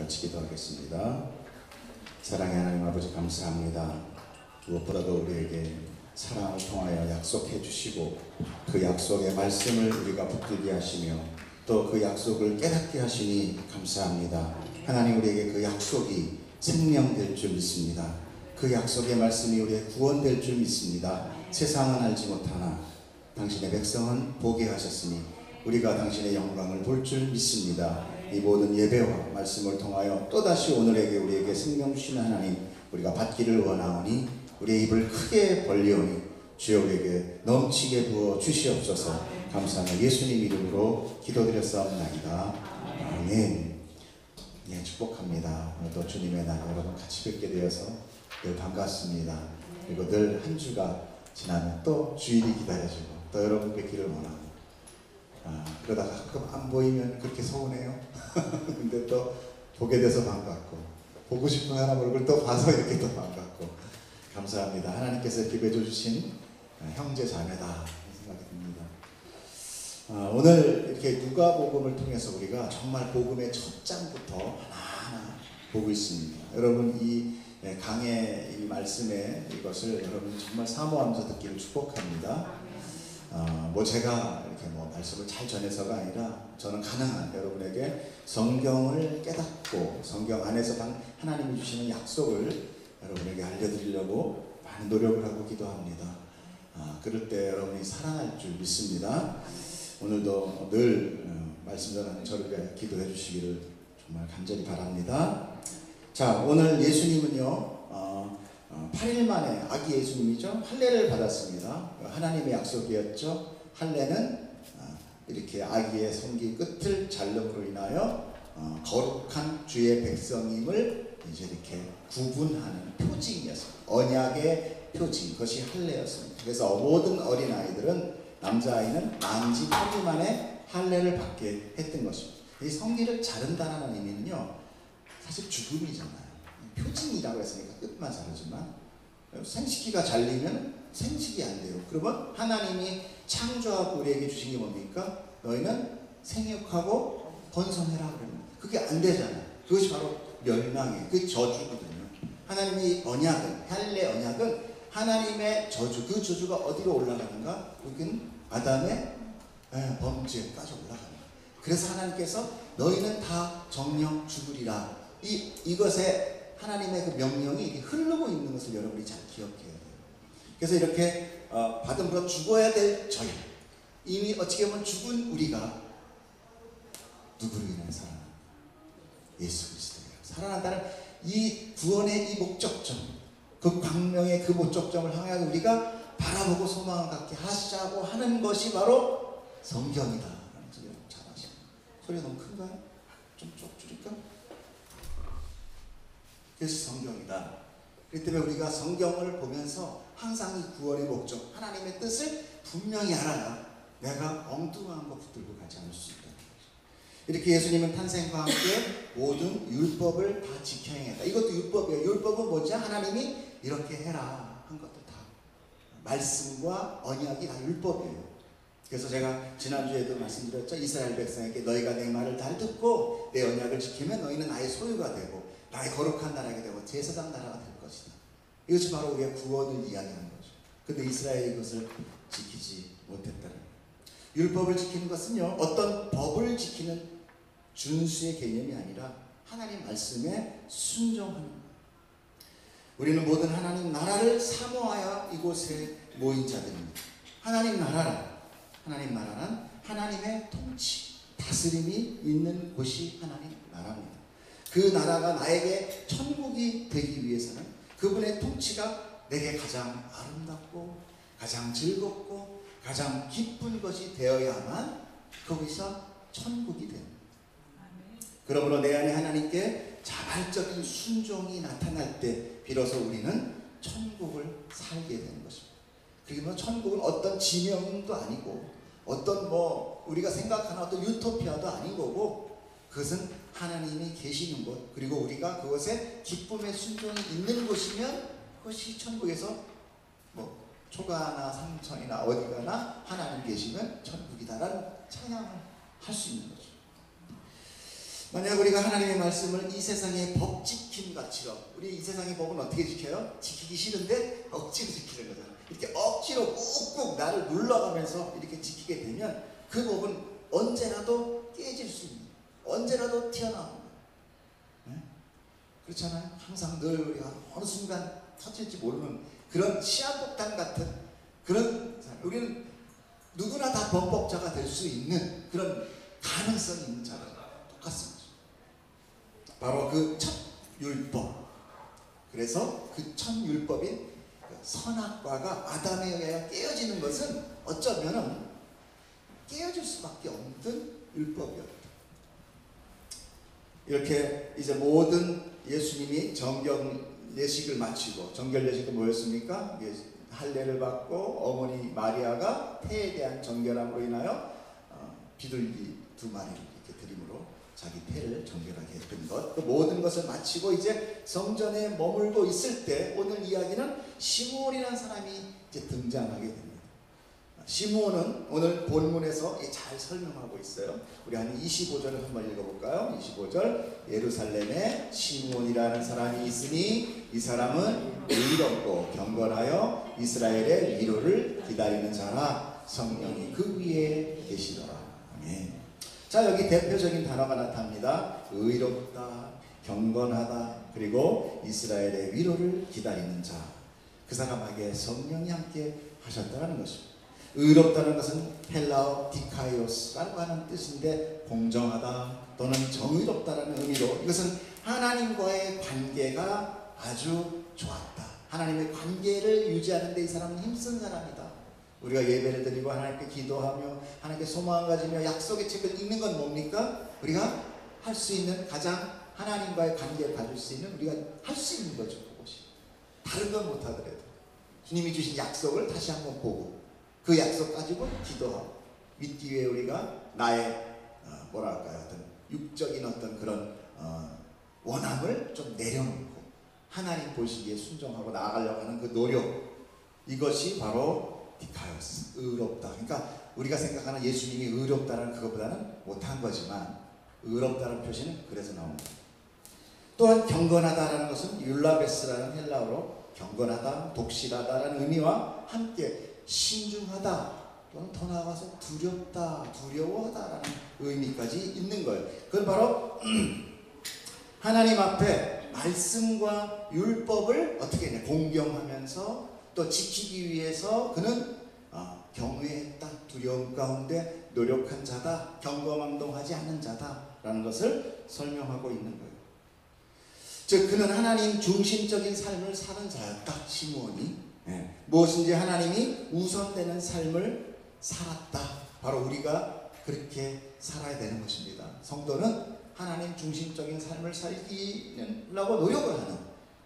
같이 기도하겠습니다. 사랑의 하나님 아버지 감사합니다. 무엇보다도 우리에게 사랑을 통하여 약속해 주시고 그 약속의 말씀을 우리가 붙들게 하시며 또 그 약속을 깨닫게 하시니 감사합니다. 하나님, 우리에게 그 약속이 생명될 줄 믿습니다. 그 약속의 말씀이 우리의 구원될 줄 믿습니다. 세상은 알지 못하나 당신의 백성은 보게 하셨으니 우리가 당신의 영광을 볼 줄 믿습니다. 이 모든 예배와 말씀을 통하여 또다시 오늘에게 우리에게 생명 주시는 하나님, 우리가 받기를 원하오니 우리의 입을 크게 벌리오니 주여 우리에게 넘치게 부어 주시옵소서. 감사하며 예수님 이름으로 기도드렸사옵나이다. 아멘. 예, 축복합니다. 오늘도 주님의 날 여러분 같이 뵙게 되어서 늘 반갑습니다. 그리고 늘 한 주가 지나면 또 주일이 기다려지고 또 여러분 뵙기를 원하고 그러다가 가끔 안 보이면 그렇게 서운해요. 근데 또 보게 돼서 반갑고 보고 싶은 사람 얼굴 또 봐서 이렇게 또 반갑고 감사합니다. 하나님께서 이렇게 맺어주신 형제 자매다 생각이 듭니다. 오늘 이렇게 누가복음을 통해서 우리가 정말 복음의 첫 장부터 하나하나 보고 있습니다. 여러분 이 강의 이 말씀에 이것을 여러분 정말 사모하면서 듣기를 축복합니다. 제가 이렇게 말씀을 잘 전해서가 아니라 저는 가능한 여러분에게 성경을 깨닫고 성경 안에서 하나님이 주시는 약속을 여러분에게 알려드리려고 많은 노력을 하고 기도합니다. 그럴 때 여러분이 사랑할 줄 믿습니다. 오늘도 늘 말씀 전하는 저를 위해 기도해 주시기를 정말 간절히 바랍니다. 자, 오늘 예수님은요 8일 만에 아기 예수님이죠. 할례를 받았습니다. 하나님의 약속이었죠. 할례는 이렇게 아기의 성기 끝을 자름으로 인하여 거룩한 주의 백성임을 이제 이렇게 구분하는 표징이었습니다. 언약의 표징, 그것이 할례였습니다. 그래서 모든 어린 아이들은 남자아이는 만지 8일 만에 할례를 받게 했던 것입니다. 이 성기를 자른다는 의미는요 사실 죽음이잖아요. 표징이라고 했으니까 끝만 자르지만 생식기가 잘리면 생식이 안 돼요. 그러면 하나님이 창조하고 우리에게 주신 게 뭡니까? 너희는 생육하고 번성해라 그러면 그게 안 되잖아요. 그것이 바로 멸망의 그 저주거든요. 하나님의 언약은, 할례 언약은 하나님의 저주, 그 저주가 어디로 올라가는가? 여기는 아담의 범죄까지 올라갑니다. 그래서 하나님께서 너희는 다 정령 죽으리라. 이것에 하나님의 그 명령이 흐르고 있는 것을 여러분이 잘 기억해야 돼요. 그래서 이렇게 받음으로 죽어야 될 저희, 이미 어떻게 보면 죽은 우리가 누구를 위해 살아나? 예수 그리스도를 살아난다는 이 구원의 이 목적점, 그 광명의 그 목적점을 향하여 우리가 바라보고 소망을 갖게 하시자고 하는 것이 바로 성경이다 라는 소리 잘 아십니다. 소리가 너무 큰가요? 좀 줄일까? 그래서 성경이다. 그렇기 때문에 우리가 성경을 보면서 항상 이 구원의 목적, 하나님의 뜻을 분명히 알아야 내가 엉뚱한 거 붙들고 가지 않을 수 있다. 이렇게 예수님은 탄생과 함께 모든 율법을 다 지켜 행했다. 이것도 율법이에요. 율법은 뭐지? 하나님이 이렇게 해라 한 것도 다 말씀과 언약이 다 율법이에요. 그래서 제가 지난주에도 말씀드렸죠. 이스라엘 백성에게 너희가 내 말을 잘 듣고 내 언약을 지키면 너희는 나의 소유가 되고 나의 거룩한 나라가 되고 제사장 나라가 될 것이다. 이것이 바로 우리의 구원을 이야기하는 거죠. 근데 이스라엘이 이것을 지키지 못했다는 거예요. 율법을 지키는 것은요 어떤 법을 지키는 준수의 개념이 아니라 하나님 말씀에 순종하는 거예요. 우리는 모든 하나님 나라를 사모하여 이곳에 모인 자들입니다. 하나님 나라란 하나님의 통치, 다스림이 있는 곳이 하나님 나라입니다. 그 나라가 나에게 천국이 되기 위해서는 그분의 통치가 내게 가장 아름답고 가장 즐겁고 가장 기쁜 것이 되어야만 거기서 천국이 됩니다. 그러므로 내 안에 하나님께 자발적인 순종이 나타날 때 비로소 우리는 천국을 살게 되는 것입니다. 그리고 천국은 어떤 지명도 아니고 어떤 우리가 생각하는 어떤 유토피아도 아닌 거고 그것은 하나님이 계시는 곳, 그리고 우리가 그것에 기쁨의 순종이 있는 곳이면 그것이 천국에서 초가나 삼천이나 어디 가나 하나님 계시면 천국이다라는 찬양을 할 수 있는 거죠. 만약 우리가 하나님의 말씀을 이 세상의 법 지킴 가치로, 우리 이 세상의 법은 어떻게 지켜요? 지키기 싫은데 억지로 지키는 거잖아요. 이렇게 억지로 꾹꾹 나를 눌러가면서 이렇게 지키게 되면 그 법은 언제라도 깨질 수 있는, 언제라도 튀어나오는 거예요. 네? 그렇잖아요. 항상 늘 우리가 어느 순간 터질지 모르는 그런 시한폭탄 같은 그런 사람. 우리는 누구나 다 범법자가 될 수 있는 그런 가능성이 있는 자랑 똑같습니다. 바로 그 첫 율법. 그래서 그 첫 율법인 선악과가 아담에 의해 깨어지는 것은 어쩌면 깨어질 수밖에 없는 율법이었다. 이렇게 이제 모든 예수님이 정경 예식을 마치고, 정결 예식은 뭐였습니까? 할례를 받고 어머니 마리아가 태에 대한 정결함으로 인하여 비둘기 2마리를 이렇게 드림으로 자기 태를 정결하게 했던 것, 그 모든 것을 마치고 이제 성전에 머물고 있을 때 오늘 이야기는 시므온이라는 사람이 이제 등장하게 됩니다. 시므온은 오늘 본문에서 잘 설명하고 있어요. 우리 한 25절을 한번 읽어볼까요? 25절. 예루살렘에 시므온이라는 사람이 있으니 이 사람은 의롭고 경건하여 이스라엘의 위로를 기다리는 자라. 성령이 그 위에 계시더라. 아멘. 자, 여기 대표적인 단어가 나타납니다. 의롭다, 경건하다, 그리고 이스라엘의 위로를 기다리는 자. 그 사람에게 성령이 함께 하셨다는 것입니다. 의롭다는 것은 헬라어 디카이오스라고 하는 뜻인데 공정하다 또는 정의롭다라는 의미로, 이것은 하나님과의 관계가 아주 좋았다. 하나님의 관계를 유지하는 데 이 사람은 힘쓴 사람이다. 우리가 예배를 드리고 하나님께 기도하며 하나님께 소망을 가지며 약속의 책을 읽는 건 뭡니까? 우리가 할 수 있는, 가장 하나님과의 관계를 가질 수 있는, 우리가 할 수 있는 거죠. 그것이 다른 건 못하더라도 주님이 주신 약속을 다시 한번 보고 그 약속 가지고 기도하고 믿기 위해 우리가 나의 뭐랄까요, 어떤 육적인 어떤 그런 원함을 좀 내려놓고 하나님 보시기에 순종하고 나아가려고 하는 그 노력, 이것이 바로 디카이오스, 의롭다. 그러니까 우리가 생각하는 예수님이 의롭다는 그것보다는 못한 거지만 의롭다는 표시는 그래서 나옵니다. 또한 경건하다라는 것은 율라베스라는 헬라어로 경건하다, 독실하다라는 의미와 함께 신중하다 또는 더 나아가서 두렵다, 두려워하다라는 의미까지 있는 거예요. 그건 바로 하나님 앞에 말씀과 율법을 어떻게 했냐, 공경하면서 또 지키기 위해서 그는 경외했다, 두려움 가운데 노력한 자다, 경거망동하지 않는 자다라는 것을 설명하고 있는 거예요. 즉 그는 하나님 중심적인 삶을 사는 자였다. 시므온이 무엇인지 하나님이 우선되는 삶을 살았다. 바로 우리가 그렇게 살아야 되는 것입니다. 성도는 하나님 중심적인 삶을 살기라고 노력을 하는,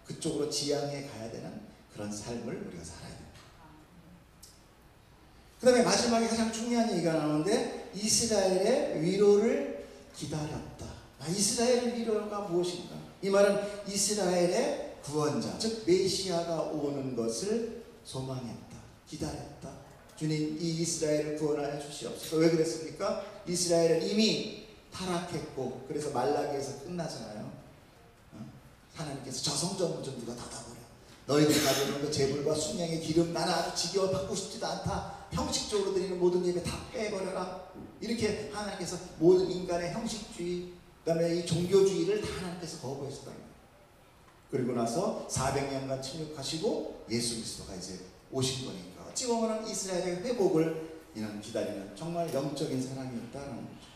그쪽으로 지향해 가야 되는 그런 삶을 우리가 살아야 됩니다. 그 다음에 마지막에 가장 중요한 얘기가 나오는데 이스라엘의 위로를 기다렸다. 이스라엘의 위로가 무엇인가? 이 말은 이스라엘의 구원자, 즉 메시아가 오는 것을 소망했다, 기다렸다. 주님, 이 이스라엘을 구원하여 주시옵소서. 왜 그랬습니까? 이스라엘은 이미 타락했고, 그래서 말라기에서 끝나잖아요. 하나님께서 저 성전을 좀 누가 닫아버려. 너희들이 가지고 있는 그 재물과 순양의 기름, 나는 아주 지겨워 받고 싶지도 않다. 형식적으로 드리는 모든 예배 다 빼버려라. 이렇게 하나님께서 모든 인간의 형식주의, 그 다음에 이 종교주의를 다 하나님께서 거부했었다. 그리고 나서 400년간 침묵하시고 예수 그리스도가 이제 오신 거니까 어찌 보면 이스라엘의 회복을 이는 기다리는 정말 영적인 사람이었다는 거죠.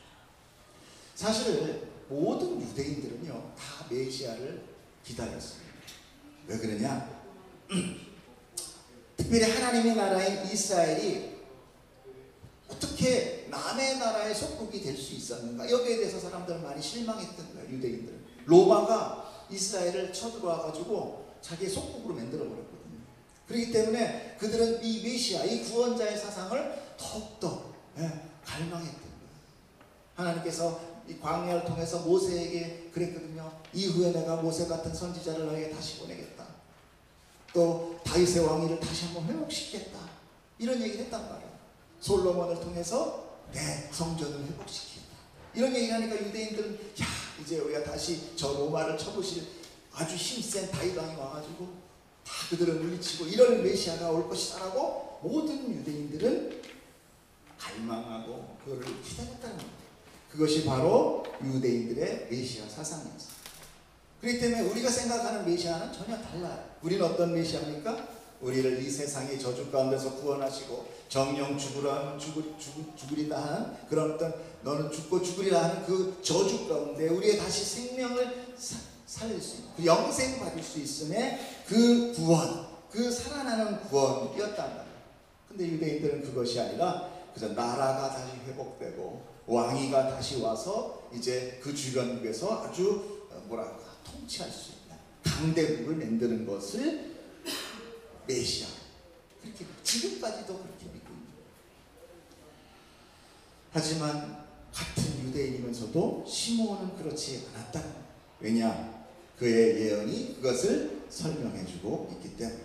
사실 모든 유대인들은요 다 메시아를 기다렸습니다. 왜 그러냐? 특별히 하나님의 나라인 이스라엘이 어떻게 남의 나라의 속국이 될 수 있었는가, 여기에 대해서 사람들은 많이 실망했던 거예요. 유대인들은 로마가 이스라엘을 쳐들어와가지고 자기의 속국으로 만들어버렸거든요. 그렇기 때문에 그들은 이 메시아, 이 구원자의 사상을 더욱더 갈망했던 거예요. 하나님께서 이 광야를 통해서 모세에게 그랬거든요. 이후에 내가 모세 같은 선지자를 너에게 다시 보내겠다. 또 다윗의 왕위를 다시 한번 회복시키겠다. 이런 얘기를 했단 말이에요. 솔로몬을 통해서 내 성전을 회복시키겠다. 이런 얘기를 하니까 유대인들은 야, 이제 우리가 다시 저 로마를 쳐부실 아주 힘센 다윗왕이 와가지고 다 그들을 물리치고 이런 메시아가 올 것이다라고 모든 유대인들은 갈망하고 그거를 기다렸다는 겁니다. 그것이 바로 유대인들의 메시아 사상이었어요. 그렇기 때문에 우리가 생각하는 메시아는 전혀 달라요. 우리는 어떤 메시아입니까? 우리를 이 세상의 저주 가운데서 구원하시고 정령 죽으리다 하는 그런 어떤 너는 죽고 죽으리라 하는 그 저주 가운데 우리의 다시 생명을 살릴 수 있는 그 영생 받을 수 있음에 그 구원, 그 살아나는 구원이었단 말이에요. 근데 유대인들은 그것이 아니라 그래서 나라가 다시 회복되고 왕위가 다시 와서 이제 그 주변국에서 아주 뭐랄까 통치할 수 있는 강대국을 만드는 것을 메시아, 그렇게 지금까지도 그렇게 믿고 있는 거예요. 하지만 같은 유대인이면서도 시므온은 그렇지 않았다. 왜냐? 그의 예언이 그것을 설명해주고 있기 때문에.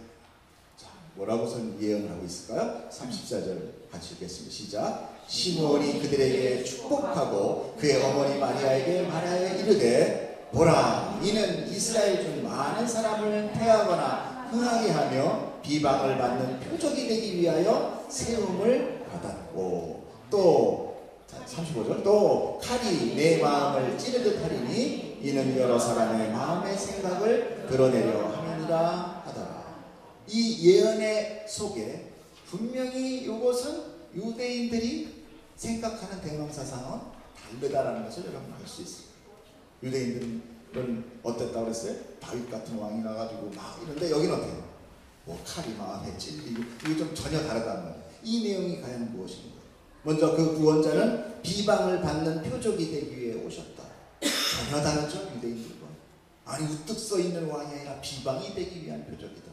자, 뭐라고 예언을 하고 있을까요? 34절 같이 읽겠습니다. 시작. 시므온이 그들에게 축복하고 그의 어머니 마리아에게 말하여 이르되 보라, 이는 이스라엘 중 많은 사람을 패하거나 흥하게 하며 비방을 받는 표적이 되기 위하여 세움을 받았고, 또 35절, 또 칼이 내 마음을 찌르듯 하리니 이는 여러 사람의 마음의 생각을 드러내려 함이니라 하더라. 이 예언의 속에 분명히 이것은 유대인들이 생각하는 대망사상은 다르다라는 것을 여러분 알 수 있어요. 유대인들은 어땠다고 그랬어요? 다윗 같은 왕이 나가지고 막 이런데 여기는 어때요? 뭐 칼이 마음에 찔리고 이게 좀 전혀 다르단 말이에요. 이 내용이 과연 무엇인가? 먼저 그 구원자는 비방을 받는 표적이 되기 위해 오셨다. 전혀 다르죠, 유대인들과. 아니 우뚝 서 있는 왕이 아니라 비방이 되기 위한 표적이다.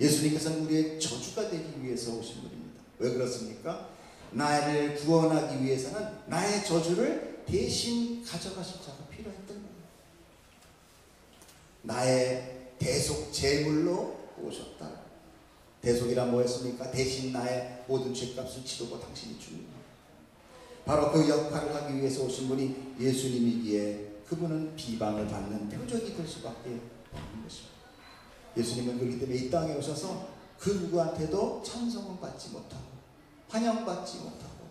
예수님께서는 우리의 저주가 되기 위해서 오신 분입니다. 왜 그렇습니까? 나를 구원하기 위해서는 나의 저주를 대신 가져가실 자가 필요했던 거예요. 나의 대속 제물로 오셨다. 대속이란 뭐였습니까? 대신 나의 모든 죄값을 치르고 당신이 죽는 것. 바로 그 역할을 하기 위해서 오신 분이 예수님이기에 그분은 비방을 받는 표적이 될 수밖에 없는 것입니다. 예수님은 그렇기 때문에 이 땅에 오셔서 그 누구한테도 찬송은 받지 못하고 환영받지 못하고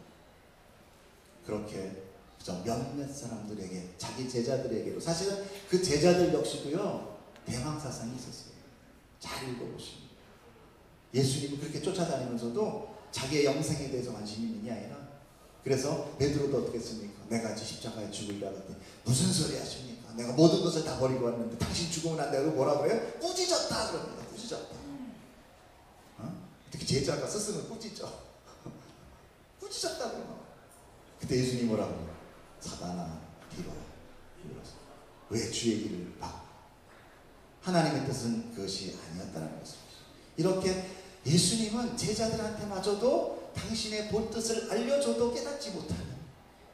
그렇게 그저 몇몇 사람들에게, 자기 제자들에게로, 사실은 그 제자들 역시도요 대망사상이 있었어요. 잘 읽어보시면 예수님은 그렇게 쫓아다니면서도 자기의 영생에 대해서 관심이 있는 게 아니라, 그래서 베드로도 어떻게 했습니까? 내가 십자가에 죽으리라 그랬더니 무슨 소리 하십니까? 내가 모든 것을 다 버리고 왔는데 당신 죽으면 안 되고 뭐라 그래요? 꾸짖었다 그럽니다. 꾸짖었다. 특히 제자가 스승을 꾸짖죠. 꾸짖었다 그러면 그때 예수님이 뭐라고 해요? 사단아 뒤로 물러서. 왜 주의 길을 봐? 하나님의 뜻은 그것이 아니었다는 것입니다. 이렇게 예수님은 제자들한테마저도 당신의 본 뜻을 알려줘도 깨닫지 못하는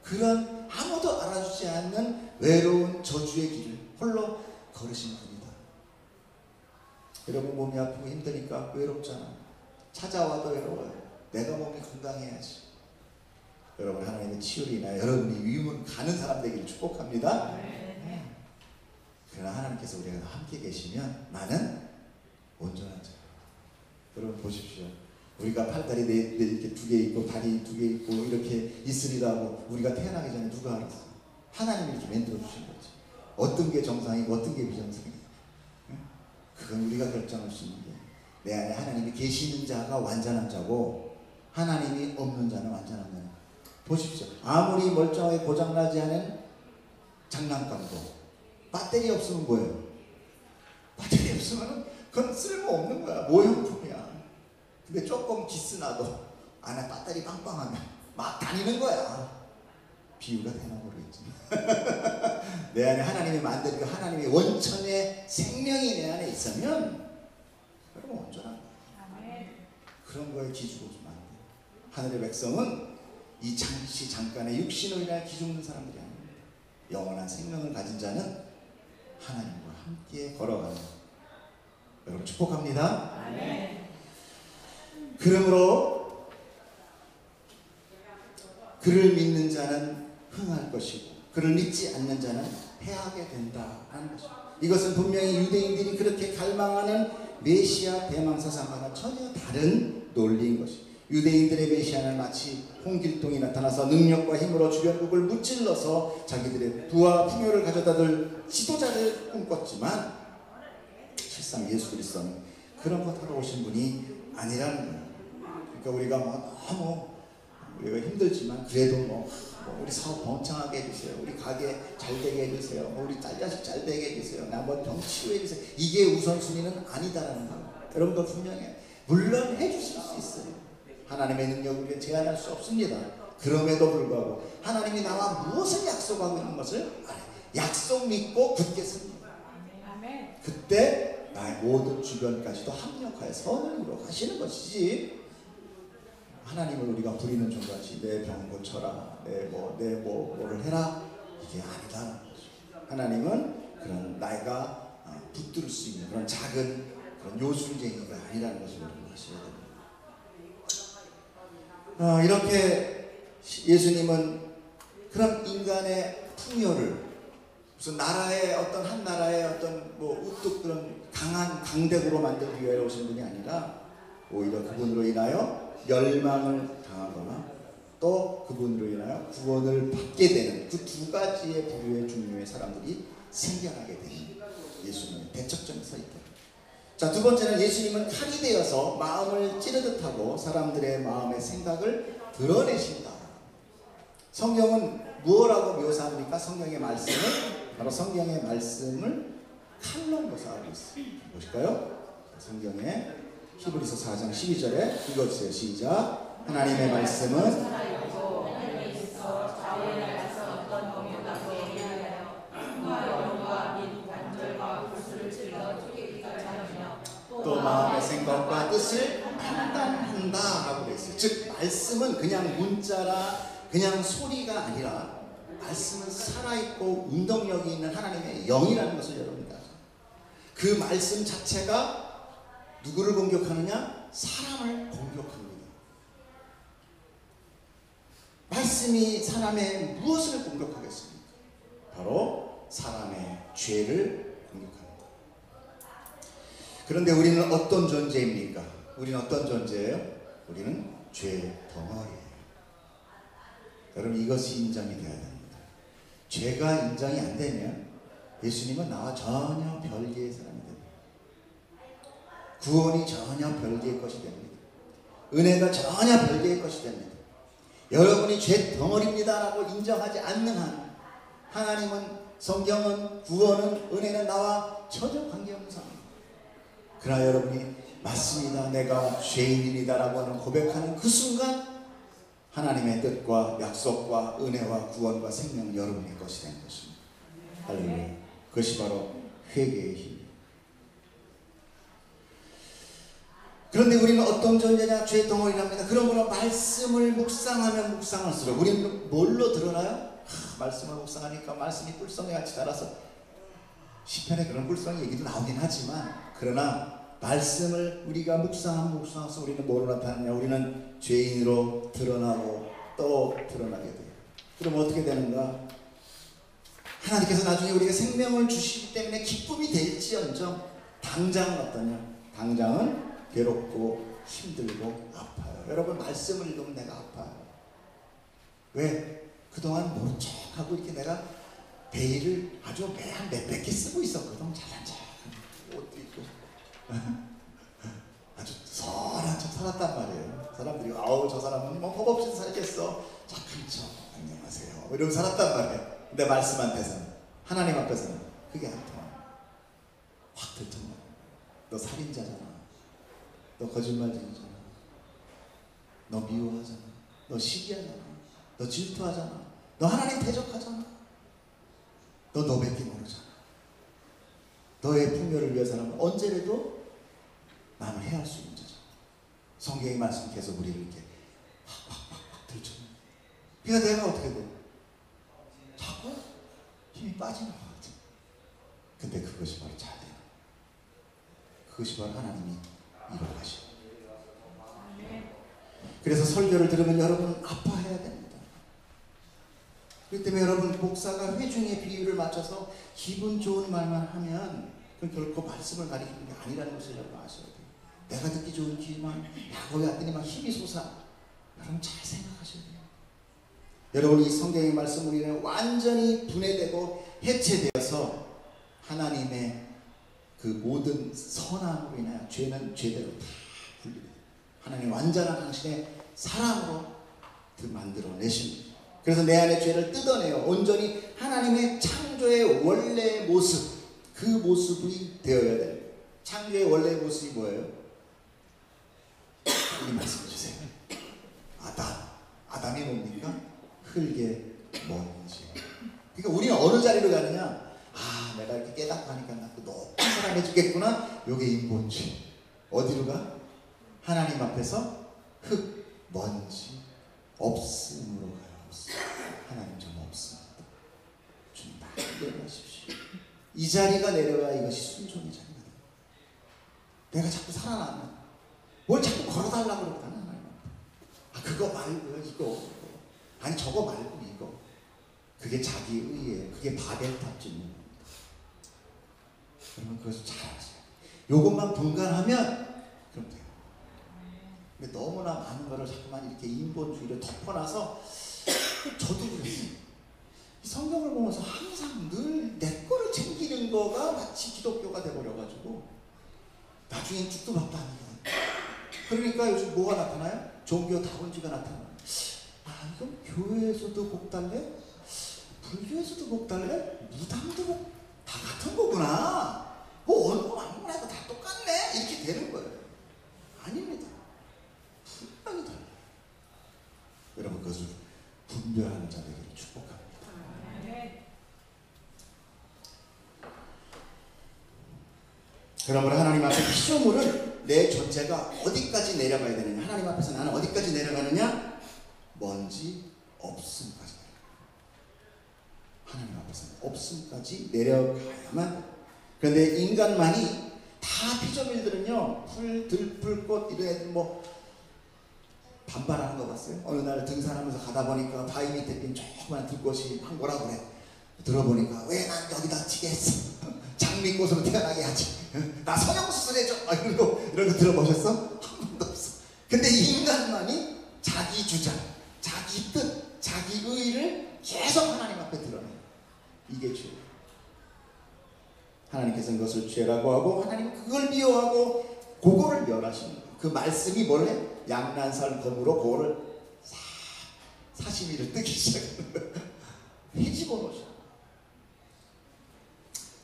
그런 아무도 알아주지 않는 외로운 저주의 길을 홀로 걸으신 분이다. 여러분 몸이 아프고 힘드니까 외롭잖아. 찾아와도 외로워요. 내가 몸이 건강해야지. 여러분 하나님의 치유로 인하여 여러분이 위문 가는 사람 되기를 축복합니다. 그러나 하나님께서 우리가 함께 계시면 나는 온전한 자. 여러분 보십시오. 우리가 팔다리 이렇게 2개 있고 다리 2개 있고 이렇게 있으리라고 우리가 태어나기 전에 누가 알았어? 하나님이 이렇게 만들어 주신 거지. 어떤 게 정상이고 어떤 게 비정상이고 그건 우리가 결정할 수 있는 게, 내 안에 하나님이 계시는 자가 완전한 자고 하나님이 없는 자는 완전한 자는. 보십시오. 아무리 멀쩡하게 고장나지 않은 장난감도 배터리 없으면 뭐예요? 배터리 없으면 그건 쓸모없는 거야. 모형품이야. 근데 조금 기스나도 안에 배터리 빵빵하면 막 다니는 거야. 비유가 되나 모르겠지. 내 안에 하나님이 만든 그 하나님의 원천의 생명이 내 안에 있으면 여러분 온전한 거야. 그런 거에 기죽어주면 안 돼. 하늘의 백성은 이 잠깐의 육신으로 인하여 기죽는 사람들이 아닙니다. 영원한 생명을 가진 자는 하나님과 함께 걸어가는, 여러분 축복합니다. 아멘. 그러므로 그를 믿는 자는 흥할 것이고 그를 믿지 않는 자는 해하게 된다는 것입니다. 이것은 분명히 유대인들이 그렇게 갈망하는 메시아 대망 사상과는 전혀 다른 논리인 것입니다. 유대인들의 메시아는 마치 홍길동이 나타나서 능력과 힘으로 주변국을 무찔러서 자기들의 부와 풍요를 가져다줄 지도자를 꿈꿨지만 실상 예수 그리스도는 그런 것 하러 오신 분이 아니라는 거예요. 그러니까 우리가 너무 우리가 힘들지만 그래도 우리 사업 번창하게 해주세요. 우리 가게 잘 되게 해주세요. 우리 딸자식 잘 되게 해주세요. 나 한번 병 치유해 주세요. 이게 우선순위는 아니다라는 거예요. 여러분도 분명히 물론 해주실 수 있어요. 하나님의 능력을 우리가 제한할 수 없습니다. 그럼에도 불구하고 하나님이 나와 무엇을 약속하고 있는 것을 알아요. 약속 믿고 굳게 섭니다. 그때 나의 모든 주변까지도 합력하여 선을 이루어 가시는 것이지, 하나님을 우리가 부리는 종같이 내 병 고쳐라, 뭐를 해라, 이게 아니다. 하나님은 그런 나이가 붙들 수 있는 그런 작은 그런 요술쟁이가 아니라는 것을 여러분 아셔야 됩니다. 이렇게 예수님은 그런 인간의 풍요를 무슨 나라의 어떤 한 나라의 어떤 우뚝 그런 강한 강대국으로 만들기 위해 오신 분이 아니라 오히려 그분으로 인하여 멸망을 당하거나 또 그분으로 인하여 구원을 받게 되는 그 두 가지의 부류의 종류의 사람들이 생겨나게 되는 예수님의 대척점에 서 있다. 자, 두 번째는 예수님은 칼이 되어서 마음을 찌르듯 하고 사람들의 마음의 생각을 드러내신다. 성경은 무엇라고 묘사합니까? 성경의 말씀을, 바로 성경의 말씀을 칼로 묘사하고 있어요. 보실까요? 성경에 히브리서 4장 12절에 읽어주세요. 시작. 하나님의 말씀은 또 마음의 생각과 뜻을 판단한다 라고 되어 있어요. 즉 말씀은 그냥 문자라 그냥 소리가 아니라 말씀은 살아있고 운동력이 있는 하나님의 영이라는 것을 여러분이 아세요. 그 말씀 자체가 누구를 공격하느냐? 사람을 공격합니다. 말씀이 사람의 무엇을 공격하겠습니까? 바로 사람의 죄를 공격합니다. 그런데 우리는 어떤 존재입니까? 우리는 어떤 존재예요? 우리는 죄 덩어리예요. 여러분, 이것이 인정이 되어야 됩니다. 죄가 인정이 안 되면 예수님은 나와 전혀 별개의 사람이 됩니다. 구원이 전혀 별개의 것이 됩니다. 은혜가 전혀 별개의 것이 됩니다. 여러분이 죄 덩어리입니다 라고 인정하지 않는 한 하나님은, 성경은, 구원은, 은혜는 나와 전혀 관계없는 사람입니다. 그러나 여러분이 맞습니다, 내가 죄인입니다 라고 하는 고백하는 그 순간 하나님의 뜻과 약속과 은혜와 구원과 생명은 여러분의 것이 되는 것입니다. 할렐루야. 그것이 바로 회개의 힘입니다. 그런데 우리는 어떤 존재냐? 죄 덩어리랍니다. 그러므로 말씀을 묵상하면 묵상할수록 우리는 뭘로 드러나요? 말씀을 묵상하니까 말씀이 꿀성에 같이 자라서 시편에 그런 꿀성 얘기도 나오긴 하지만, 그러나 말씀을 우리가 묵상해서 우리는 뭐로 나타나냐? 우리는 죄인으로 드러나고 또 드러나게 돼요. 그럼 어떻게 되는가? 하나님께서 나중에 우리가 생명을 주시기 때문에 기쁨이 될지언정 당장은 어떠냐? 당장은 괴롭고 힘들고 아파요. 여러분, 말씀을 읽으면 내가 아파요. 왜? 그동안 모른 척하고 이렇게 내가 베일을 아주 한 몇백 개 쓰고 있었거든. 잘난 척 옷도 입고 아주 선한 척 살았단 말이에요. 사람들이 아우 저 사람은 법 없이 살겠어, 착한 척, 안녕하세요 이러고 살았단 말이에요. 근데 말씀한테서는, 하나님 앞에서는 그게 안 통해. 확 들통나. 너 살인자잖아, 너 거짓말쟁이잖아, 너 미워하잖아, 너 시기하잖아, 너 질투하잖아, 너 하나님 대적하잖아, 너 너밖에 모르잖아. 너의 풍요를 위해서는 언제라도 남을 해할 수 있는 자잖아. 성경의 말씀이 계속 우리를 이렇게 확 들쳐요. 그러니까 내가 어떻게 돼? 자꾸 힘이 빠지는 것 같아. 근데 그것이 바로 잘 돼요. 그것이 바로 하나님이 이루어가시오. 그래서 설교를 들으면 여러분은 아파해야 됩니다. 그렇기 때문에 여러분, 목사가 회중의 비율을 맞춰서 기분 좋은 말만 하면 그건 결코 말씀을 가리키는 게 아니라는 것을 여러분 아셔야 돼요. 내가 듣기 좋은 귀만 야곱에 왔더니 막 힘이 솟아. 여러분 잘 생각하셔야 돼요. 여러분, 이 성경의 말씀 우리는 완전히 분해되고 해체되어서 하나님의 그 모든 선함으로 인하여 죄는 죄대로 다 분리돼요. 하나님 완전한 당신의 사랑으로 만들어내십니다. 그래서 내 안의 죄를 뜯어내어 온전히 하나님의 창조의 원래의 모습, 그 모습이 되어야 돼요. 창조의 원래의 모습이 뭐예요? 이 말씀해 주세요. 아담이 뭡니까? 흙의 먼지. 그러니까 우리는 어느 자리로 가느냐? 내가 이렇게 깨닫고 하니까 나 또 높은 사람 해주겠구나. 요게 인본주의. 어디로 가? 하나님 앞에서 흙, 먼지, 없음으로 가요. 없음. 하나님 정말 없습니다. 주님 다 내려가십시오. 이 자리가 내려야 이것이 순종의 자리가 돼요. 내가 자꾸 살아나면 뭘 자꾸 걸어달라고 그러잖아. 하나님 앞에. 그거 말고요. 이거. 아니 저거 말고 이거. 그게 자기 의예요. 그게 바벨탑주의인 겁니다. 여러분 그것을 잘 아세요. 요것만 분간하면 그럼 돼요. 근데 너무나 많은 거를 자꾸만 이렇게 인본주의를 덮어놔서 저도 그랬어요. 성경을 보면서 항상 늘 내 거를 챙기는 거가 마치 기독교가 돼버려가지고 나중엔 죽도 밥도 안 돼요. 그러니까 요즘 뭐가 나타나요? 종교 다원주의가 나타나요. 이건 교회에서도 복 달래? 불교에서도 복 달래? 무당도 다 같은 거구나. 어느 거 아무거나 해도 다 똑같네. 이렇게 되는 거예요. 아닙니다. 분명히 달라요. 여러분 그것을 분별하는 자들에게 축복합니다. 그러므로 하나님 앞에 피조물은 내 존재가 어디까지 내려가야 되느냐? 하나님 앞에서 나는 어디까지 내려가느냐? 먼지 없음까지. 하나님 앞에서는 없음까지 내려가야만 돼요. 그런데 인간만이 다 피조물들은요, 풀, 들풀, 꽃 이런 애들 뭐 반발하는 거 봤어요? 어느 날 등산하면서 가다 보니까 바위 밑에 핀 조그만 들꽃이 막 뭐라 그래. 들어보니까 왜 난 여기다 치게 했어? 장미꽃으로 태어나게 하지. 나 성형수술해줘. 이런 거 들어보셨어? 한 번도 없어. 근데 인간만이 자기 주장, 자기 뜻, 자기 의의를 계속 하나님 앞에 드러내요. 이게 죄예요. 하나님께서는 그것을 죄라고 하고 하나님은 그걸 미워하고 그거를 멸하시는 거예요. 그 말씀이 뭘 해? 양난살 검으로 그거를 사시미를 뜨기 시작하는 거예요. 해집어 놓으셔.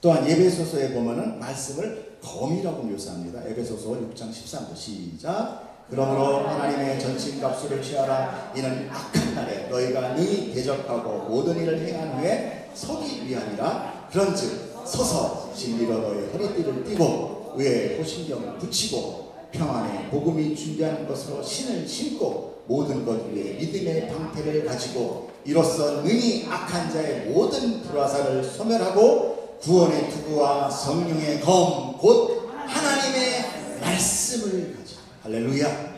또한 에베소서에 보면은 말씀을 검이라고 묘사합니다. 에베소서 6장 13절 시작. 그러므로 하나님의 전신갑주를 취하라. 이는 악한 날에 너희가 능히 대적하고 모든 일을 행한 후에 서기 위함이라. 그런즉 서서 진리로 너희 허리띠를 띠고 의에 호신경을 붙이고 평안의 복음이 준비하는 것으로 신을 신고 모든 것 위에 믿음의 방패를 가지고 이로써 능히 악한 자의 모든 불화살을 소멸하고 구원의 투구와 성령의 검 곧 하나님의 말씀을 가지고. 할렐루야.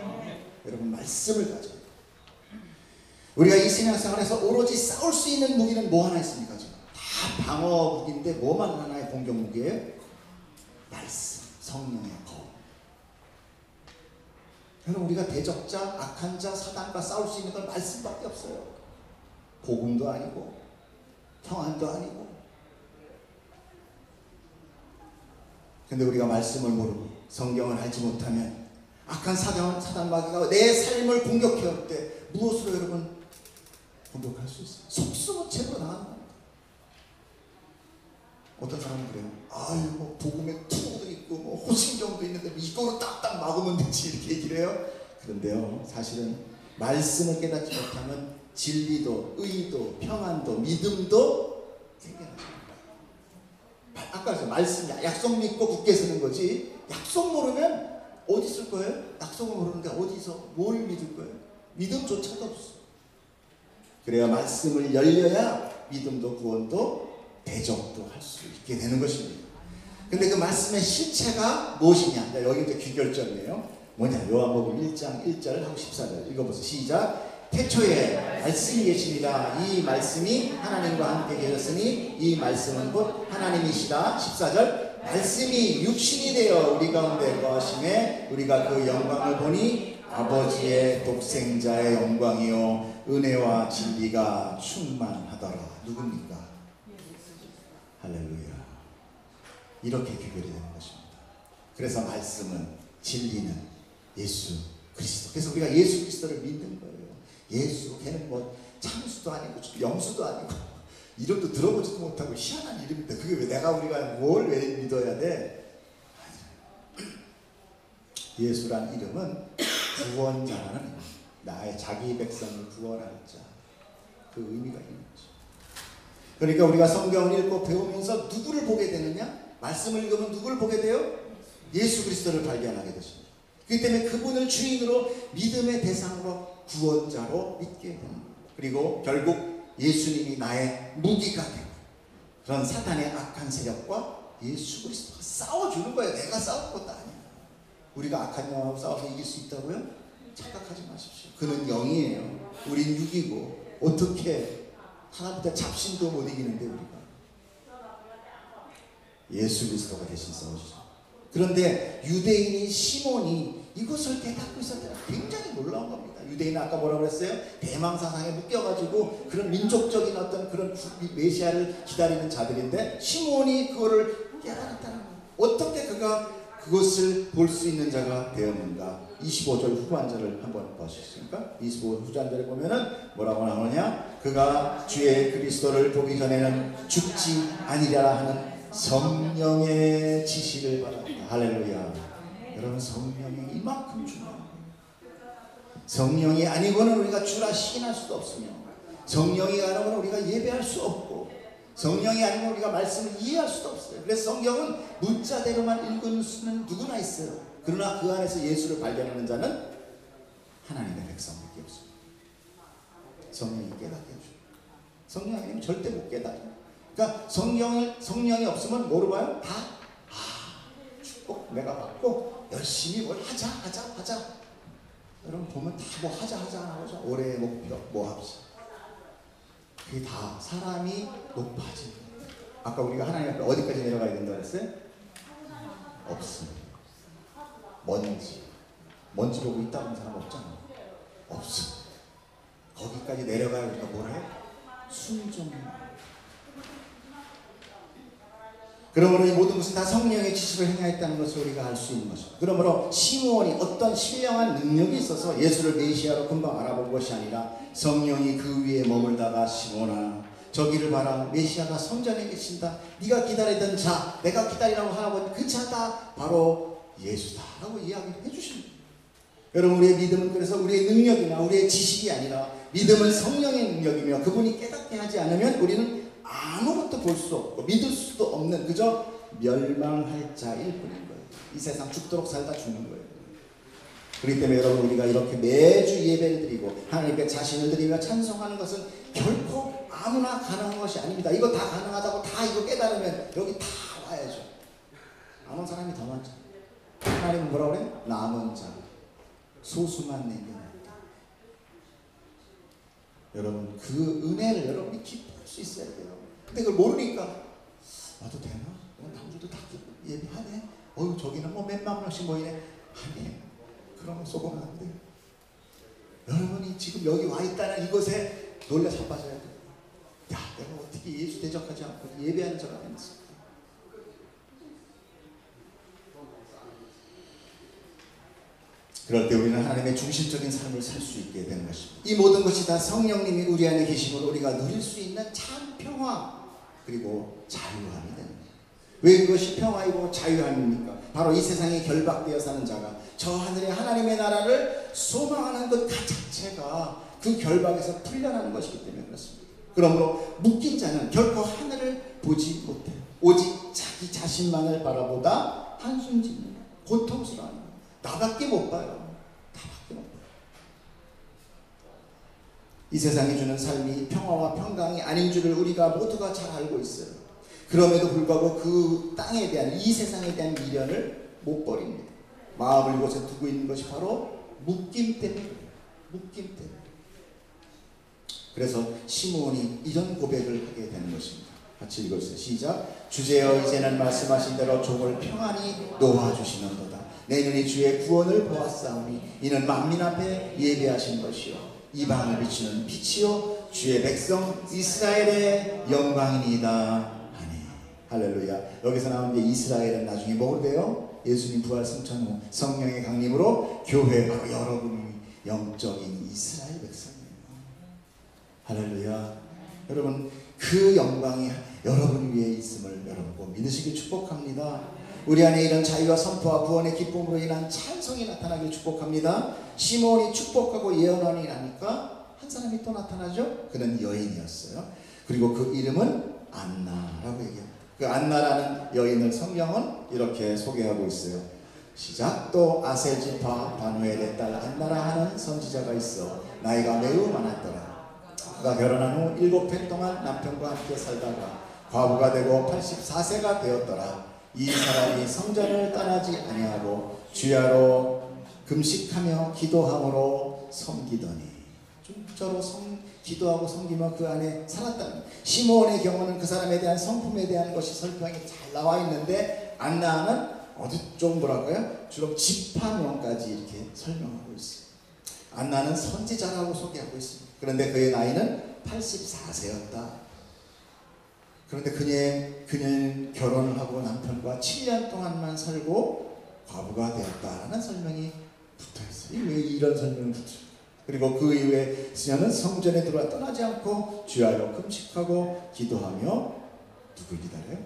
여러분 말씀을 가지고 우리가 이 신앙생활에서 오로지 싸울 수 있는 무기는 뭐 하나 있습니까? 지금 다 방어 무기인데 뭐만 하나의 공격 무기예요? 말씀, 성령의 검. 여러분 우리가 대적자, 악한 자, 사단과 싸울 수 있는 건 말씀밖에 없어요. 복음도 아니고 평안도 아니고. 근데 우리가 말씀을 모르고 성경을 알지 못하면 악한 사단 마귀가 내 삶을 공격해올 때 무엇으로 여러분 공격할 수 있어요? 속수무책으로 나가는 겁니다. 어떤 사람은 그래요. 뭐 복음에 투구도 있고 뭐 호신경도 있는데 이거로 딱딱 막으면 되지 이렇게 얘기를 해요. 그런데요 사실은 말씀을 깨닫지 못하면 진리도 의도 평안도 믿음도 생겨나요. 아까 말씀 약속 믿고 굳게 서는 거지. 약속 모르면 어디 쓸 거예요? 약속을 모르는데 어디서 뭘 믿을 거예요? 믿음조차도 없어. 그래야 말씀을 열려야 믿음도 구원도 대적도 할 수 있게 되는 것입니다. 근데 그 말씀의 실체가 무엇이냐? 여기 이제 귀결점이에요. 뭐냐? 요한복음 1장 1절 하고 14절 읽어보세요. 시작. 태초에 말씀이 계십니다. 이 말씀이 하나님과 함께 계셨으니 이 말씀은 곧 하나님이시다. 14절 말씀이 육신이 되어 우리 가운데 거하심에 우리가 그 영광을 보니 아버지의 독생자의 영광이요 은혜와 진리가 충만하더라. 누굽니까? 할렐루야. 이렇게 귀결이 되는 것입니다. 그래서 말씀은 진리는 예수 그리스도. 그래서 우리가 예수 그리스도를 믿는 거예요. 예수, 걔는 뭐 참수도 아니고 영수도 아니고 이름도 들어보지도 못하고 희한한 이름인데 그게 왜 우리가 뭘 왜 믿어야 돼? 예수란 이름은 구원자라는 의미. 나의 자기 백성을 구원할 자. 그 의미가 있는 거죠. 그러니까 우리가 성경을 읽고 배우면서 누구를 보게 되느냐? 말씀을 읽으면 누구를 보게 돼요? 예수 그리스도를 발견하게 되십니다. 그렇기 때문에 그분을 주인으로 믿음의 대상으로 구원자로 믿게 됩니다. 그리고 결국 예수님이 나의 무기가 되고 그런 사탄의 악한 세력과 예수 그리스도가 싸워주는 거예요. 내가 싸울 것도 아니야. 우리가 악한 영하고 싸워서 이길 수 있다고요? 착각하지 마십시오. 그는 영이에요. 우린 육이고 어떻게 하나님께 잡신도 못 이기는데 우리가 예수 그리스도가 대신 싸우시죠. 그런데 유대인인 시몬이 이것을 깨닫고 있을 때는 굉장히 놀라운 겁니다. 유대인은 아까 뭐라고 그랬어요? 대망사상에 묶여가지고 그런 민족적인 어떤 그런 메시아를 기다리는 자들인데 시몬이 그거를 깨달았다는 거예요. 어떻게 그가 그것을 볼 수 있는 자가 되었는가? 25절 후반절을 한번 보시겠습니까? 25절 후반절에 보면은 뭐라고 나오느냐? 그가 주의 그리스도를 보기 전에는 죽지 아니라 하는 성령의 지시를 받았다. 할렐루야. 여러분 성령이 이만큼 중요한 거예요. 성령이 아니고는 우리가 주라 시인할 수도 없으며 성령이 아니고는 우리가 예배할 수 없고 성령이 아니면 우리가 말씀을 이해할 수도 없어요. 그래서 성경은 문자대로만 읽을 수는 누구나 있어요. 그러나 그 안에서 예수를 발견하는 자는 하나님의 백성밖에 없습니다. 성령이 깨닫게 해줘요. 성령이 아니면 절대 못 깨닫아요. 그러니까 성령이 없으면 뭐로 봐요? 다 축복 내가 받고 열심히 뭘 하자. 여러분 보면 다 뭐 하자 하죠. 올해의 목표 뭐 합시다. 그게 다 사람이 높아지는 거예요. 아까 우리가 하나님 앞에 어디까지 내려가야 된다고 했어요? 없습니다. 먼지 보고 있다는 사람 없잖아요. 없습니다. 거기까지 내려가야 우리가 뭘 해요? 순종해요. 그러므로 이 모든 것은 다 성령의 지시로 행하였다는 것을 우리가 알 수 있는 것입니다. 그러므로 시므온이 어떤 신령한 능력이 있어서 예수를 메시아로 금방 알아본 것이 아니라 성령이 그 위에 머물다가 시므온아 저기를 봐라 메시아가 성전에 계신다. 네가 기다리던 자 내가 기다리라고 하라고 그 자다 바로 예수다 라고 이야기를 해주십니다. 여러분 우리의 믿음은 그래서 우리의 능력이나 우리의 지식이 아니라 믿음은 성령의 능력이며 그분이 깨닫게 하지 않으면 우리는 아무것도 볼 수 없고 믿을 수도 없는 그저 멸망할 자일 뿐인 거예요. 이 세상 죽도록 살다 죽는 거예요. 그렇기 때문에 여러분 우리가 이렇게 매주 예배를 드리고 하나님께 자신을 드리며 찬송하는 것은 결코 아무나 가능한 것이 아닙니다. 이거 다 가능하다고 다 이거 깨달으면 여기 다 와야죠. 안 온 사람이 더 많죠. 하나님은 뭐라고 그래요? 남은 자 소수만 내면한다. 여러분 그 은혜를 여러분이 기뻐할 수 있어야 돼요. 근데 그걸 모르니까 나도 되나? 남들도 다 예배하네? 저기는 뭐 몇만 명씩 모이네? 아니 그러면 속으면 안 돼요. 여러분이 지금 여기 와 있다는 이것에 놀라 자빠져야 돼요. 야 내가 어떻게 예수 대적하지 않고 예배하는 자가 됐어. 그럴 때 우리는 하나님의 중심적인 삶을 살 수 있게 되는 것입니다. 이 모든 것이 다 성령님이 우리 안에 계심으로 우리가 누릴 수 있는 참 평화 그리고 자유함이 되는 거예요. 왜 그것이 평화이고 자유함입니까? 바로 이 세상에 결박되어 사는 자가 저 하늘의 하나님의 나라를 소망하는 것 자체가 그 결박에서 풀려나는 것이기 때문에 그렇습니다. 그러므로 묶인 자는 결코 하늘을 보지 못해요. 오직 자기 자신만을 바라보다 한숨 짓는 고통스러워하는 거예요. 나밖에 못 봐요. 나밖에 못 봐요. 이 세상이 주는 삶이 평화와 평강이 아닌 줄을 우리가 모두가 잘 알고 있어요. 그럼에도 불구하고 그 땅에 대한 이 세상에 대한 미련을 못 버립니다. 마음을 이곳에 두고 있는 것이 바로 묶임 때문이에요. 묶임 때문에. 그래서 시므온이 이런 고백을 하게 되는 것입니다. 같이 읽어주세요. 시작. 주제여 이제는 말씀하신 대로 종을 평안히 놓아주시는도다. 내 눈이 주의 구원을 보았사오니 이는 만민 앞에 예비하신 것이요 이방을 비추는 빛이요 주의 백성 이스라엘의 영광이니이다 하니. 할렐루야. 여기서 나오는 게 이스라엘은 나중에 뭐가 돼요? 예수님 부활 승천 후 성령의 강림으로 교회, 바로 여러분이 영적인 이스라엘 백성이에요. 할렐루야. 여러분 그 영광이 여러분 위에 있음을 여러분 꼭 믿으시길 축복합니다. 우리 안에 이런 자유와 선포와 구원의 기쁨으로 인한 찬송이 나타나길 축복합니다. 시므온이 축복하고 예언하니 나니까 한 사람이 또 나타나죠. 그는 여인이었어요. 그리고 그 이름은 안나라고 얘기합니다. 그 안나라는 여인을 성경은 이렇게 소개하고 있어요. 시작. 또 아셀 지파 바누엘의 딸 안나라 하는 선지자가 있어 나이가 매우 많았더라. 그가 결혼한 후 7해 동안 남편과 함께 살다가 과부가 되고 84세가 되었더라. 이 사람이 성전을 떠나지 아니하고 주야로 금식하며 기도함으로 섬기더니. 진짜로 기도하고 섬기며 그 안에 살았다는. 시므온의 경우는 그 사람에 대한 성품에 대한 것이 설명이 잘 나와 있는데 안나는 어디 좀 뭐랄까요? 주로 지파명까지 이렇게 설명하고 있어요. 안나는 선지자라고 소개하고 있습니다. 그런데 그의 나이는 84세였다. 그런데 그녀는 결혼을 하고 남편과 7년 동안만 살고 과부가 되었다라는 설명이 붙어있어요. 왜 이런 설명이 붙어요? 그리고 그 이후에 그녀는 성전에 들어와 떠나지 않고 주야로 금식하고 기도하며 누굴 기다려요?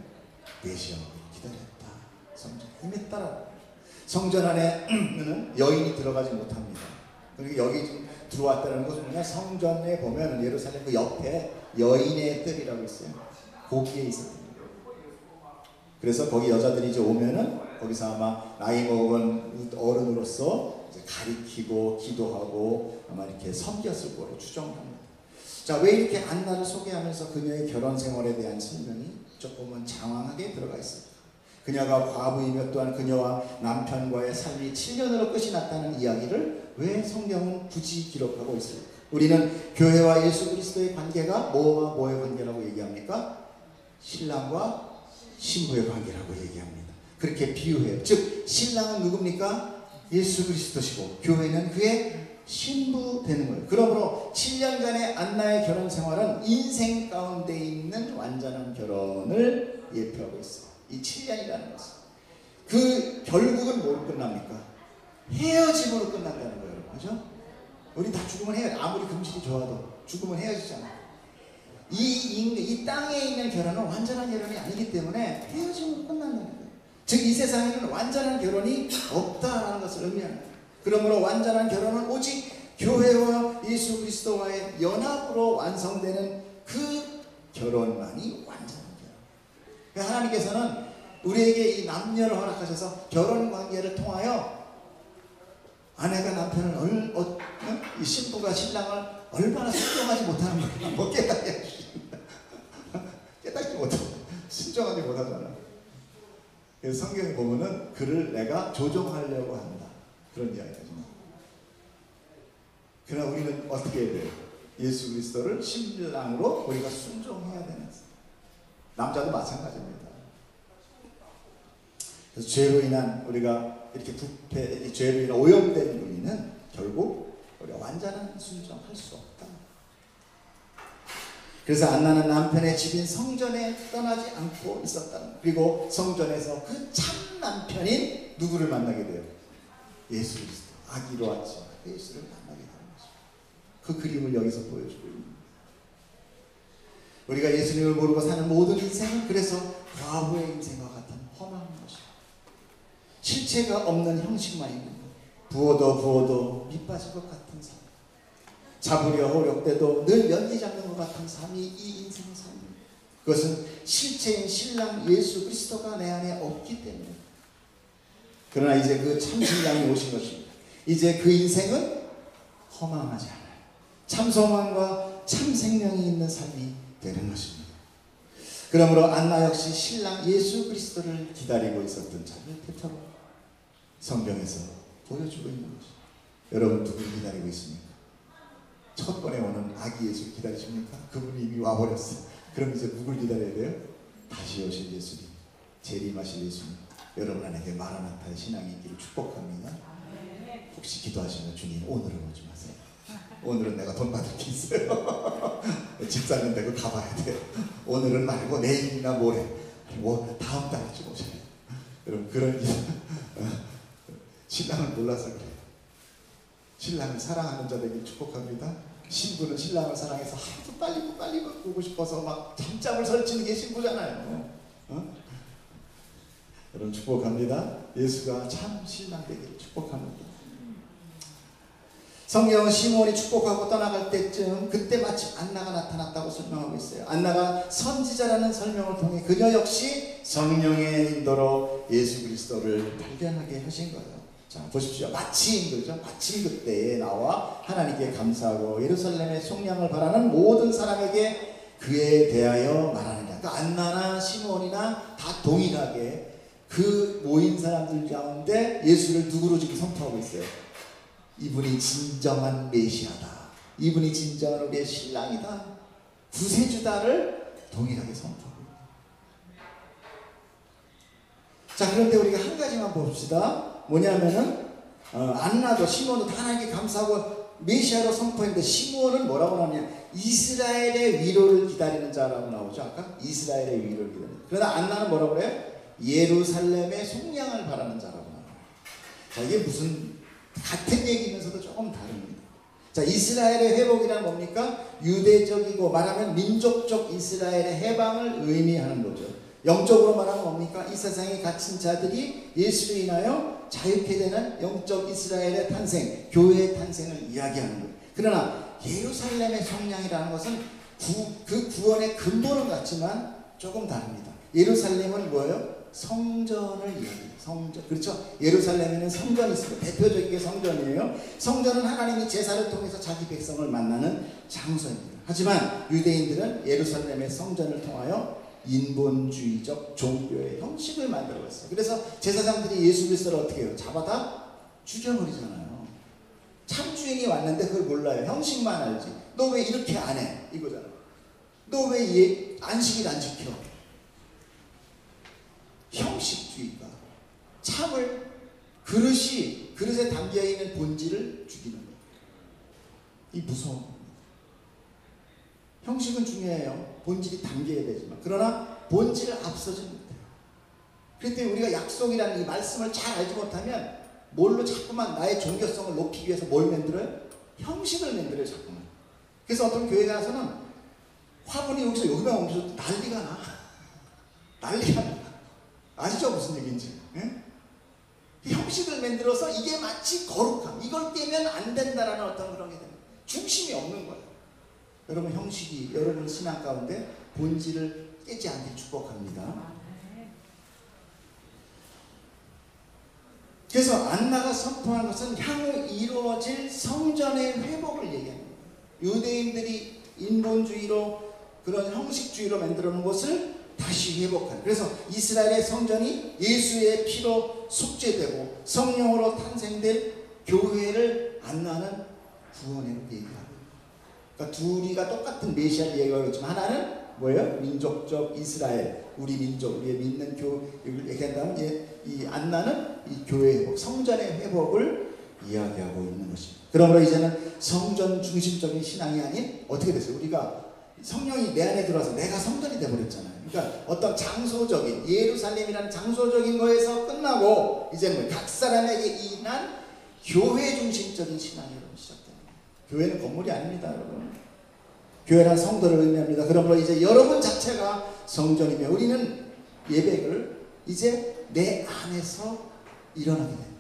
메시아를 기다렸다. 성전에 임했다라고. 성전 안에는 여인이 들어가지 못합니다. 그리고 여기 지금 들어왔다는 것은 뭐냐? 성전에 보면 예루살렘 그 옆에 여인의 뜰이라고 있어요. 거기에 있었던 거예요. 그래서 거기 여자들이 이제 오면은 거기서 아마 나이 먹은 어른으로서 이제 가리키고 기도하고 아마 이렇게 섬겼을 거로 추정합니다. 자, 왜 이렇게 안나를 소개하면서 그녀의 결혼 생활에 대한 설명이 조금은 장황하게 들어가 있습니다. 그녀가 과부이며 또한 그녀와 남편과의 삶이 7년으로 끝이 났다는 이야기를 왜 성경은 굳이 기록하고 있습니까? 우리는 교회와 예수 그리스도의 관계가 뭐와 뭐의 관계라고 얘기합니까? 신랑과 신부의 관계라고 얘기합니다. 그렇게 비유해요. 즉 신랑은 누굽니까? 예수 그리스도시고 교회는 그의 신부 되는 거예요. 그러므로 7년간의 안나의 결혼 생활은 인생 가운데 있는 완전한 결혼을 예표하고 있어요. 이 7년이라는 것은 그 결국은 뭘 끝납니까? 헤어짐으로 끝난다는 거예요. 그죠? 우리 다 죽으면 헤어져. 아무리 금실이 좋아도 죽으면 헤어지잖아요. 이 땅에 있는 결혼은 완전한 결혼이 아니기 때문에 헤어짐으로 끝난다는 거예요. 즉 이 세상에는 완전한 결혼이 없다라는 것을 의미합니다. 그러므로 완전한 결혼은 오직 교회와 예수 그리스도와의 연합으로 완성되는 그 결혼만이 완전한 결혼. 하나님께서는 우리에게 이 남녀를 허락하셔서 결혼 관계를 통하여 아내가 남편을 이 신부가 신랑을 얼마나 순종하지 못하는 걸 못 깨닫게 해주십니다. 깨닫지 못하고 순종하지 못하잖아. 그래서 성경에 보면은 그를 내가 조종하려고 한다. 그런 이야기죠. 그러나 우리는 어떻게 해야 돼요? 예수 그리스도를 신랑으로 우리가 순종해야 되는 거예요. 남자도 마찬가지입니다. 그래서 죄로 인한 우리가 이렇게 부패, 죄로 인한 오염된 우리는 결국 우리가 완전한 순종할 수 없다. 그래서 안나는 남편의 집인 성전에 떠나지 않고 있었다는. 그리고 성전에서 그 참 남편인 누구를 만나게 돼요? 예수 그리스도. 아기로 왔지만 예수를 만나게 되는 거죠. 그 그림을 여기서 보여주고 있습니다. 우리가 예수님을 모르고 사는 모든 인생은 그래서 과부의 인생과 같은 험한 것이고 실체가 없는 형식만 있는 것. 부어도 밑빠질 것 같은 삶. 잡으려 호력돼도 늘 연기 잡는 것 같은 삶이 이 인생의 삶입니다. 그것은 실체인 신랑 예수 그리스도가 내 안에 없기 때문에. 그러나 이제 그 참 신랑이 오신 것입니다. 이제 그 인생은 허망하지 않아요. 참 소망과 참 생명이 있는 삶이 되는 것입니다. 그러므로 안나 역시 신랑 예수 그리스도를 기다리고 있었던 자를 대표로 성경에서 보여주고 있는 것입니다. 여러분 누구를 기다리고 있습니까? 첫 번에 오는 아기 예수 기다리십니까? 그분이 이미 와버렸어요. 그럼 이제 누굴 기다려야 돼요? 다시 오실 예수님, 재림하실 예수님, 여러분 안에게 마라나타의 신앙이 있기를 축복합니다. 혹시 기도하시면 주님 오늘은 오지 마세요. 오늘은 내가 돈 받을 게 있어요. 집 사는 데고 가봐야 돼요. 오늘은 말고 내일이나 모레, 다음 달에 좀 오셔야 돼요. 여러분 그런 신랑을 몰라서 그래요. 신랑을 사랑하는 자들에게 축복합니다. 신부는 신랑을 사랑해서 하도 빨리 보고 싶어서 막 잠잠을 설치는 게 신부잖아요. 여러분 축복합니다. 예수가 참 신랑 되기를 축복합니다. 성경은 시므온이 축복하고 떠나갈 때쯤 그때 마침 안나가 나타났다고 설명하고 있어요. 안나가 선지자라는 설명을 통해 그녀 역시 성령의 인도로 예수 그리스도를 발견하게 하신 거예요. 자 보십시오. 마침 그때에 나와 하나님께 감사하고 예루살렘의 속량을 바라는 모든 사람에게 그에 대하여 말하느냐. 그러니까 안나나 시므온이나 다 동일하게 그 모인 사람들 가운데 예수를 누구로 지금 선포하고 있어요? 이분이 진정한 메시아다. 이분이 진정한 우리의 신랑이다. 구세주다를 동일하게 선포하고 있다. 자 그런데 우리가 한 가지만 봅시다. 뭐냐면은 안나도 시므온도 하나님께 감사하고 메시아로 선포했는데 시므온은 뭐라고 나오냐? 이스라엘의 위로를 기다리는 자라고 나오죠. 아까 이스라엘의 위로를 기다리는. 그러나 안나는 뭐라고 그래요? 예루살렘의 속량을 바라는 자라고 나와요. 자 이게 무슨 같은 얘기면서도 조금 다릅니다. 자 이스라엘의 회복이란 뭡니까? 유대적이고 말하면 민족적 이스라엘의 해방을 의미하는 거죠. 영적으로 말하면 뭡니까? 이 세상에 갇힌 자들이 예수로 인하여 자유케 되는 영적 이스라엘의 탄생, 교회의 탄생을 이야기하는 거예요. 그러나 예루살렘의 성량이라는 것은 그 구원의 근본은 같지만 조금 다릅니다. 예루살렘은 뭐예요? 성전을 이야기해요. 성전. 그렇죠? 예루살렘에는 성전이 있습니다. 대표적인 게 성전이에요. 성전은 하나님이 제사를 통해서 자기 백성을 만나는 장소입니다. 하지만 유대인들은 예루살렘의 성전을 통하여 인본주의적 종교의 형식을 만들어갔어요. 그래서 제사장들이 예수 그리스도를 어떻게 해요? 잡아다 죽여버리잖아요. 참 주인이 왔는데 그걸 몰라요. 형식만 알지. 너 왜 이렇게 안 해? 이거잖아. 너 왜 안식일 안 지켜? 형식주의가 참을 그릇에 담겨있는 본질을 죽이는 거예요. 이 무서운 겁니다. 형식은 중요해요. 본질이 담겨야 되지만 그러나 본질을 앞서지 못해요. 그럴 때 우리가 약속이라는 이 말씀을 잘 알지 못하면 뭘로 자꾸만 나의 종교성을 높이기 위해서 뭘 만들어요? 형식을 만들어요 자꾸만. 그래서 어떤 교회 가서는 화분이 여기만 옮겨서 난리가 나. 아시죠? 무슨 얘기인지. 예? 형식을 만들어서 이게 마치 거룩함, 이걸 깨면 안 된다라는 어떤 그런 게 됩니다. 중심이 없는 거예요. 여러분 형식이 여러분 신앙 가운데 본질을 깨지 않게 축복합니다. 그래서 안나가 선포한 것은 향후 이루어질 성전의 회복을 얘기합니다. 유대인들이 인본주의로 그런 형식주의로 만들어 놓은 것을 다시 회복하는. 그래서 이스라엘의 성전이 예수의 피로 속죄되고 성령으로 탄생될 교회를 안나는 구원으로 얘기하고. 그러니까 둘이가 똑같은 메시아를 얘기하고 있지만 하나는 뭐예요? 민족적 이스라엘, 우리 민족, 우리의 믿는 교회를 얘기한다면 이 안나는 이 교회 회복, 성전의 회복을 이야기하고 있는 것입니다. 그러므로 이제는 성전 중심적인 신앙이 아닌 어떻게 됐어요? 우리가 성령이 내 안에 들어와서 내가 성전이 되어버렸잖아요. 그러니까 어떤 장소적인 예루살렘이라는 장소적인 거에서 끝나고 이제 각 사람에게 인한 교회 중심적인 신앙이 시작됩니다. 교회는 건물이 아닙니다, 여러분. 교회란 성도를 의미합니다. 그러므로 이제 여러분 자체가 성전이며 우리는 예배를 이제 내 안에서 일어나게 됩니다.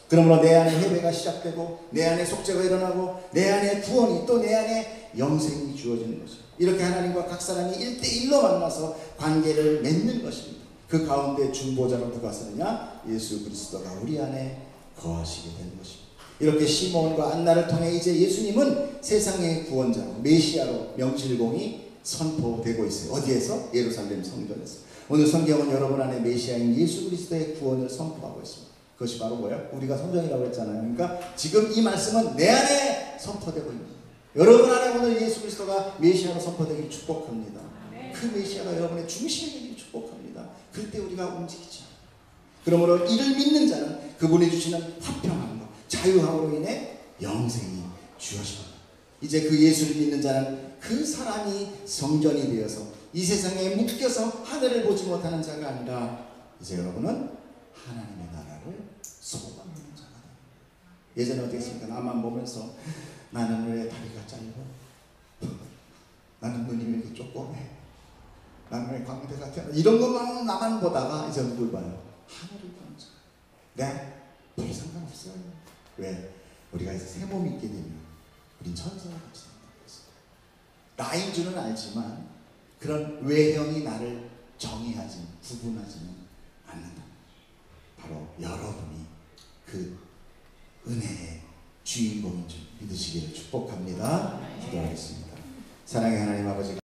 그러므로 내 안에 예배가 시작되고 내 안에 속죄가 일어나고 내 안에 구원이 또 내 안에 영생이 주어지는 것입니다. 이렇게 하나님과 각 사람이 1대1로 만나서 관계를 맺는 것입니다. 그 가운데 중보자로 누가 서느냐? 예수 그리스도가 우리 안에 거하시게 되는 것입니다. 이렇게 시몬과 안나를 통해 이제 예수님은 세상의 구원자로 메시아로 명실공히 선포되고 있어요. 어디에서? 예루살렘 성전에서. 오늘 성경은 여러분 안에 메시아인 예수 그리스도의 구원을 선포하고 있습니다. 그것이 바로 뭐예요? 우리가 성전이라고 했잖아요. 그러니까 지금 이 말씀은 내 안에 선포되고 있는 거예요. 여러분 안에 오늘 예수 그리스도가 메시아로 선포되기를 축복합니다. 그 메시아가 여러분의 중심이 되기를 축복합니다. 그때 우리가 움직이죠. 그러므로 이를 믿는 자는 그분이 주시는 화평함과 자유함으로 인해 영생이 주어집니다. 이제 그 예수를 믿는 자는 그 사람이 성전이 되어서 이 세상에 묶여서 하늘을 보지 못하는 자가 아니라 이제 여러분은 하나님의 나라를 소망하는 자가 됩니다. 예전에 어땠습니까? 나만 보면서 나는 왜 다리가 짧아? 나는 눈이 왜 이렇게 조그매? 나는 왜 광대 같아? 이런 것만 나만 보다가 이제 누굴 봐요? 하늘을 보는 자. 네? 별 상관없어요. 왜? 우리가 새 몸이 있게 되면 우린 천사와 같이 된다고 했어요. 나인 줄은 알지만 그런 외형이 나를 정의하지, 구분하지는 않는다. 바로 여러분이 그 은혜의 주인공인 줄 믿으시기를 축복합니다. 기도하겠습니다. 사랑의 하나님 아버지,